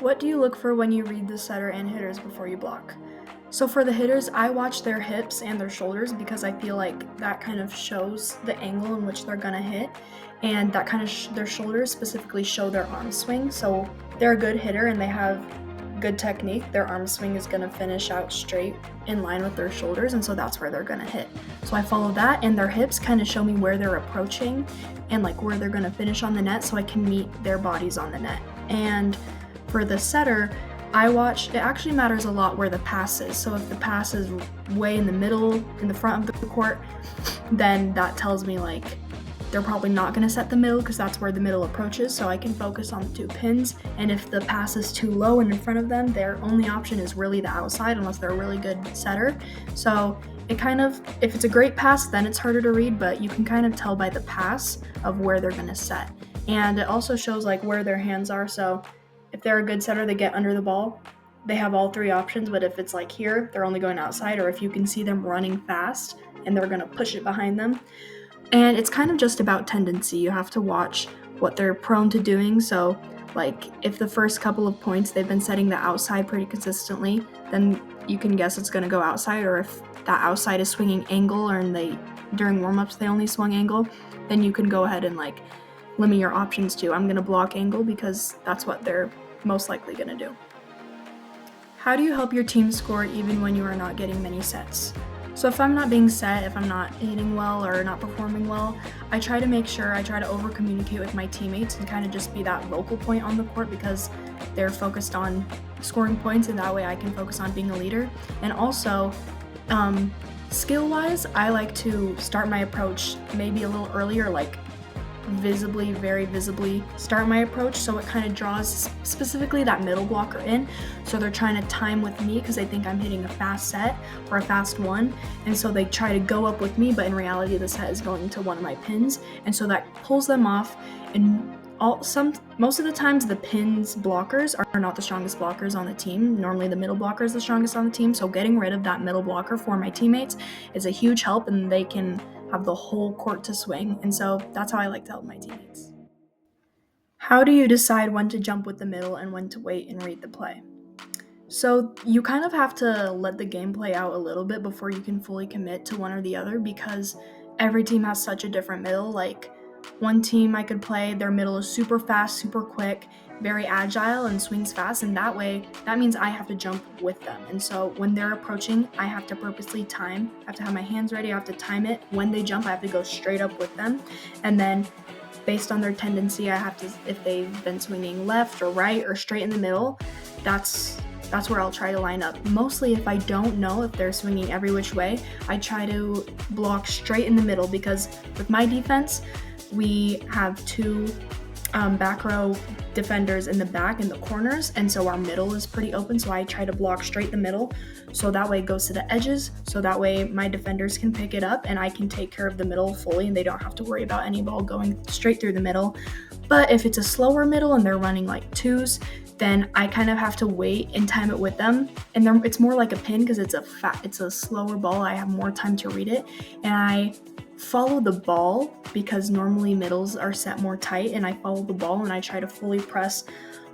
What do you look for when you read the setter and hitters before you block? So for the hitters, I watch their hips and their shoulders because I feel like that kind of shows the angle in which they're gonna hit, and that kind of their shoulders specifically show their arm swing. So they're a good hitter and they have good technique. Their arm swing is gonna finish out straight in line with their shoulders, and so that's where they're gonna hit. So I follow that, and their hips kind of show me where they're approaching and like where they're gonna finish on the net, so I can meet their bodies on the net. And for the setter, I watch, it actually matters a lot where the pass is. So if the pass is way in the middle, in the front of the court, then that tells me like they're probably not going to set the middle because that's where the middle approaches, so I can focus on the 2 pins. And if the pass is too low and in front of them, their only option is really the outside unless they're a really good setter. So it kind of, if it's a great pass, then it's harder to read, but you can kind of tell by the pass of where they're going to set. And it also shows like where their hands are. So if they're a good setter, they get under the ball. They have all 3 options, but if it's like here, they're only going outside, or if you can see them running fast and they're going to push it behind them. And it's kind of just about tendency. You have to watch what they're prone to doing. So like if the first couple of points they've been setting the outside pretty consistently, then you can guess it's going to go outside. Or if that outside is swinging angle, or during warm-ups they only swung angle, then you can go ahead and like limit your options to, I'm going to block angle because that's what they're most likely going to do. How do you help your team score even when you are not getting many sets? So if I'm not being set, if I'm not hitting well or not performing well, I try to over communicate with my teammates and kind of just be that vocal point on the court because they're focused on scoring points, and that way I can focus on being a leader. And also, skill-wise, I like to start my approach maybe a little earlier, like very visibly start my approach, so it kind of draws specifically that middle blocker in, so they're trying to time with me because they think I'm hitting a fast set or a fast one, and so they try to go up with me, but in reality the set is going to one of my pins, and so that pulls them off. And most of the times the pins blockers are not the strongest blockers on the team. Normally the middle blocker is the strongest on the team, so getting rid of that middle blocker for my teammates is a huge help, and they can have the whole court to swing. And so that's how I like to help my teammates. How do you decide when to jump with the middle and when to wait and read the play? So you kind of have to let the game play out a little bit before you can fully commit to one or the other, because every team has such a different middle. Like one team I could play, their middle is super fast, super quick, very agile, and swings fast, and that means I have to jump with them. And so when they're approaching, I have to purposely time. I have to have my hands ready, I have to time it. When they jump, I have to go straight up with them. And then based on their tendency, I have to, if they've been swinging left or right or straight in the middle, that's where I'll try to line up. Mostly if I don't know if they're swinging every which way, I try to block straight in the middle, because with my defense, we have 2 back row defenders in the back in the corners, and so our middle is pretty open, so I try to block straight the middle, so that way it goes to the edges, so that way my defenders can pick it up and I can take care of the middle fully, and they don't have to worry about any ball going straight through the middle. But if it's a slower middle and they're running like 2s, then I kind of have to wait and time it with them, and then it's more like a pin because it's a slower ball. I have more time to read it, and I follow the ball because normally middles are set more tight, and I follow the ball and I try to fully press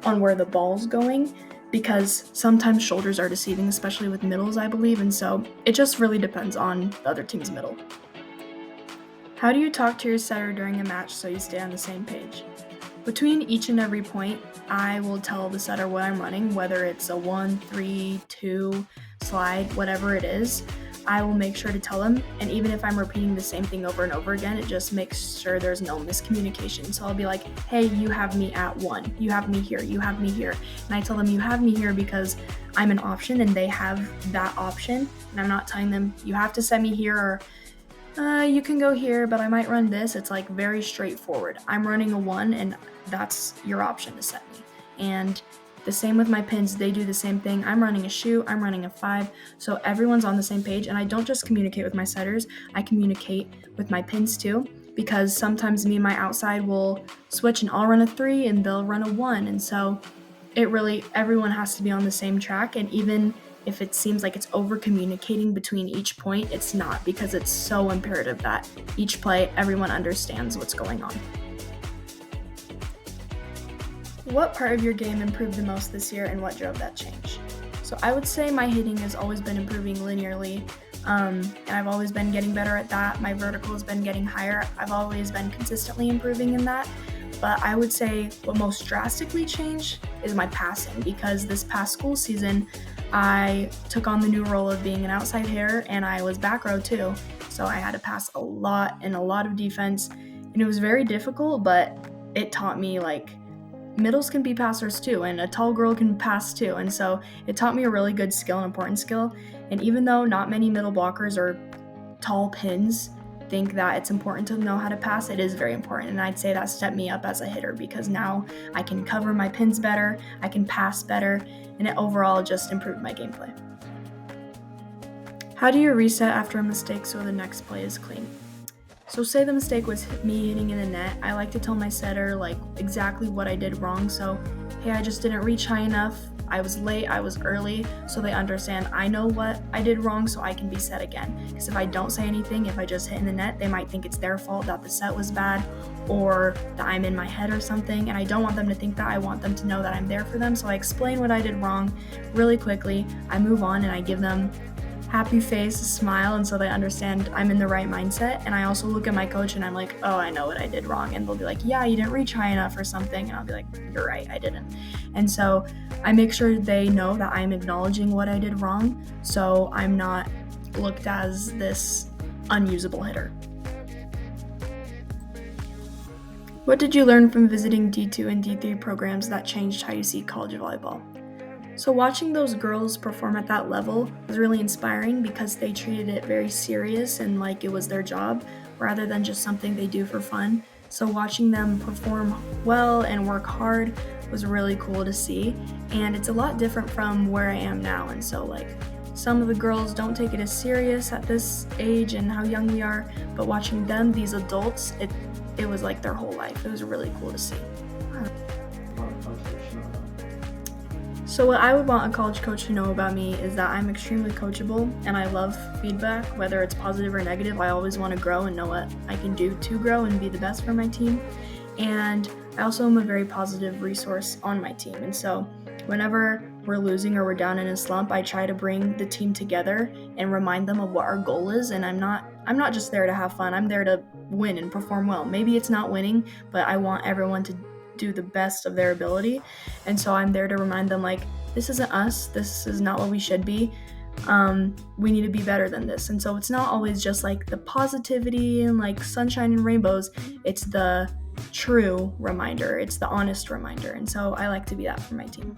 on where the ball's going, because sometimes shoulders are deceiving, especially with middles, I believe, and so it just really depends on the other team's middle. How do you talk to your setter during a match so you stay on the same page? Between each and every point, I will tell the setter what I'm running, whether it's a 1, 3, 2, slide, whatever it is. I will make sure to tell them, and even if I'm repeating the same thing over and over again, it just makes sure there's no miscommunication. So I'll be like, hey, you have me at 1, you have me here, you have me here. And I tell them you have me here because I'm an option and they have that option, and I'm not telling them you have to send me here, or you can go here, but I might run this. It's like very straightforward. I'm running a 1 and that's your option to set me. And the same with my pins, they do the same thing. I'm running a shoe, I'm running a 5, so everyone's on the same page. And I don't just communicate with my setters, I communicate with my pins too, because sometimes me and my outside will switch and I'll run a 3 and they'll run a 1. And so everyone has to be on the same track. And even if it seems like it's over communicating between each point, it's not, because it's so imperative that each play, everyone understands what's going on. What part of your game improved the most this year and what drove that change? So I would say my hitting has always been improving linearly, and I've always been getting better at that. My vertical has been getting higher. I've always been consistently improving in that. But I would say what most drastically changed is my passing, because this past school season, I took on the new role of being an outside hitter and I was back row too. So I had to pass a lot and a lot of defense, and it was very difficult, but it taught me like middles can be passers too, and a tall girl can pass too. And so it taught me a really good skill, an important skill. And even though not many middle blockers or tall pins think that it's important to know how to pass, it is very important. And I'd say that stepped me up as a hitter, because now I can cover my pins better, I can pass better, and it overall just improved my gameplay. How do you reset after a mistake so the next play is clean? So say the mistake was me hitting in the net, I like to tell my setter like exactly what I did wrong. So, hey, I just didn't reach high enough, I was late, I was early, so they understand I know what I did wrong so I can be set again. Because if I don't say anything, if I just hit in the net, they might think it's their fault that the set was bad or that I'm in my head or something, and I don't want them to think that. I want them to know that I'm there for them. So I explain what I did wrong really quickly, I move on, and I give them happy face, a smile, and so they understand I'm in the right mindset. And I also look at my coach and I'm like, oh, I know what I did wrong. And they'll be like, yeah, you didn't reach high enough or something. And I'll be like, you're right, I didn't. And so I make sure they know that I'm acknowledging what I did wrong, so I'm not looked as this unusable hitter. What did you learn from visiting D2 and D3 programs that changed how you see college volleyball? So watching those girls perform at that level was really inspiring, because they treated it very serious and like it was their job rather than just something they do for fun. So watching them perform well and work hard was really cool to see, and it's a lot different from where I am now. And so like some of the girls don't take it as serious at this age and how young we are, but watching them, these adults, it was like their whole life. It was really cool to see. So what I would want a college coach to know about me is that I'm extremely coachable and I love feedback, whether it's positive or negative. I always want to grow and know what I can do to grow and be the best for my team. And I also am a very positive resource on my team. And so whenever we're losing or we're down in a slump, I try to bring the team together and remind them of what our goal is. And I'm not just there to have fun. I'm there to win and perform well. Maybe it's not winning, but I want everyone to do the best of their ability. And so I'm there to remind them, like, this isn't us, this is not what we should be, we need to be better than this. And so it's not always just like the positivity and like sunshine and rainbows, it's the true reminder, it's the honest reminder. And so I like to be that for my team.